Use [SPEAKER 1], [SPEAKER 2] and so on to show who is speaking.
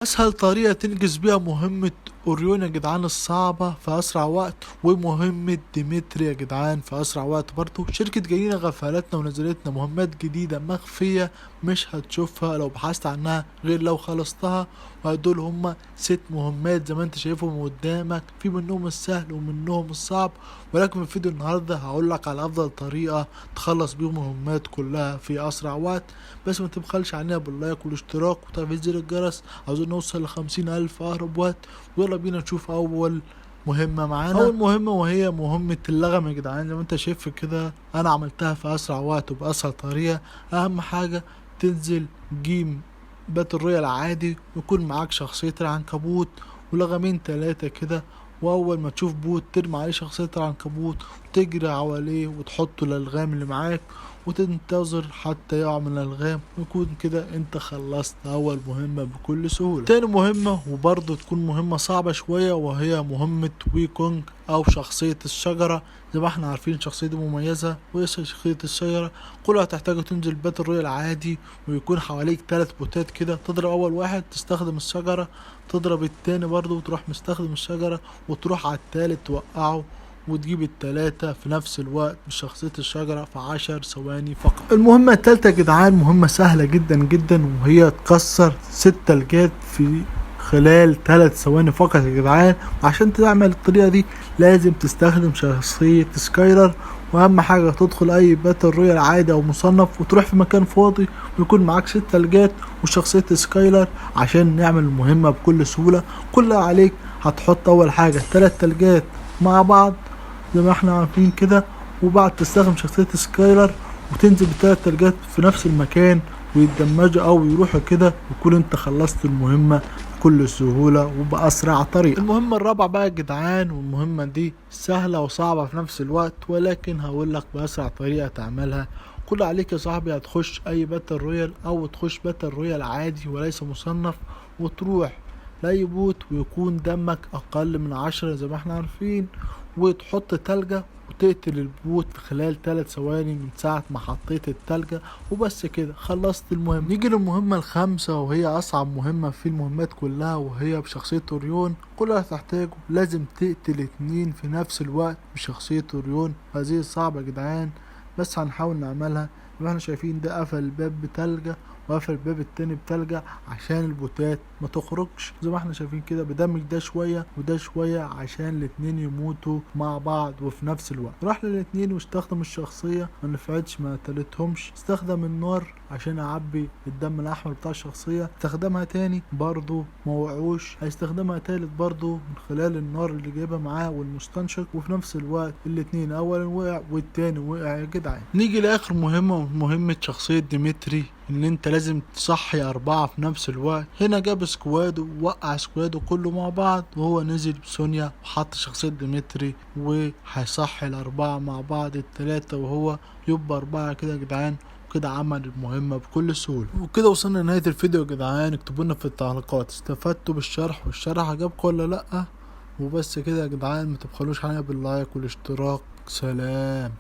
[SPEAKER 1] اسهل طريقة تنجز بيها مهمة اوريون يا جدعان الصعبة في اسرع وقت، ومهمة ديمتري يا جدعان في اسرع وقت برضو. شركة جايين غفلتنا ونزلتنا مهمات جديدة مخفية مش هتشوفها لو بحثت عنها غير لو خلصتها. وهدول هما 6 مهمات زي ما انت شايفهم قدامك، في منهم السهل ومنهم الصعب. ولكن في فيديو النهاردة هقولك على افضل طريقة تخلص بيهم المهمات كلها في اسرع وقت. بس ما تبخلش علينا باللايك والاشتراك وتفعيل زر الجرس، عاوزين نوصل ل50,000 أقرب وقت. ويلا بينا نشوف أول مهمة معانا. أول مهمة وهي مهمة اللغم يا جدعان، زي ما انت شايف كده أنا عملتها في أسرع وقت وبأسهل طريقة. أهم حاجة تنزل جيم باتل رويال عادي، ويكون معاك شخصية العنكبوت ولغمين 3 كده. واول ما تشوف بوت ترمي عليه شخصية العنكبوت وتجري حواليه وتحط الالغام اللي معاك وتنتظر حتى يقع من الالغام، ويكون كده انت خلصت اول مهمة بكل سهولة. تاني مهمة وبرضه تكون مهمة صعبة شوية، وهي مهمة ويكونج او شخصية الشجرة. زي ما احنا عارفين شخصية دي مميزة، وهي شخصية الشجرة. كل اللي هتحتاجه تنزل باتل رويال عادي، ويكون حواليك 3 بوتات كده. تضرب اول واحد تستخدم الشجرة، تضرب التاني برضه وتروح مستخدم الشجرة، وتروح على التالت توقعه، وتجيب ال3 في نفس الوقت بشخصية الشجرة في 10 ثواني فقط. المهمة التالتة يا جدعان مهمة سهلة جدا جدا، وهي تكسر 6 تلجات في خلال 3 ثواني فقط يا جدعان. عشان تعمل الطريقة دي لازم تستخدم شخصية سكايلر. واهم حاجة تدخل اي باتل رويال عادي او مصنف وتروح في مكان فاضي ويكون معاك 6 تلجات وشخصية سكايلر عشان نعمل المهمة بكل سهولة. كل اللي عليك هتحط اول حاجة 3 تلجات مع بعض زي ما احنا عارفين كده، وبعد تستخدم شخصية سكايلر وتنزل ب3 تلجات في نفس المكان ويتدمجوا او يروحوا كده، وكون انت خلصت المهمة بكل سهولة وبأسرع طريقة. المهمة الرابعة بقى يا جدعان، والمهمة دي سهلة وصعبة في نفس الوقت، ولكن هقولك بأسرع طريقة تعملها. كل عليك يا صاحبي هتخش اي باتل رويال او تخش باتل رويال عادي وليس مصنف، وتروح لاي بوت ويكون دمك اقل من 10 زي ما احنا عارفين، وتحط تلجة وتقتل البوت في خلال 3 ثواني من ساعة ما حطيت التلجة. وبس كده خلصت المهمة. نيجي للمهمة الخامسة وهي أصعب مهمة في المهمات كلها، وهي بشخصية اوريون. كل اللي هتحتاجه لازم تقتل 2 في نفس الوقت بشخصية اوريون. هذه صعبة يا جدعان بس هنحاول نعملها. زي ما احنا شايفين ده قفل الباب بتلجة وقفل الباب التاني بتلجة عشان البوتات ما تخرجش. زي ما احنا شايفين كده بدمج ده شوية وده شوية عشان الاتنين يموتوا مع بعض وفي نفس الوقت. راح للاتنين واستخدم الشخصية، ما نفعتش ما قتلتهمش. استخدم النار عشان اعبي الدم الاحمر بتاع الشخصية. استخدمها تاني برضو ما وقعوش، هيستخدمها تالت برضو من خلال النار اللي جايبها معاه والمستنشق. وفي نفس الوقت الاتنين اولا وقع والتاني وقع يا جدعان. نيجي لاخر مهمة، مهمة شخصية ديمتري، ان انت لازم تصحي 4 في نفس الوقت. هنا جاب سكواده ووقع سكواده كله مع بعض، وهو نزل بسونيا وحط شخصية ديمتري وهيصحي ال4 مع بعض ال3، وهو يبقى 4 كده يا جدعان. وكده عمل المهمة بكل سهولة. وكده وصلنا لنهاية الفيديو يا جدعان. اكتبوا لنا في التعليقات استفدتوا بالشرح والشرح عجبكم ولا لأ. وبس كده يا جدعان، ما تبخلوش علينا باللايك والاشتراك. سلام.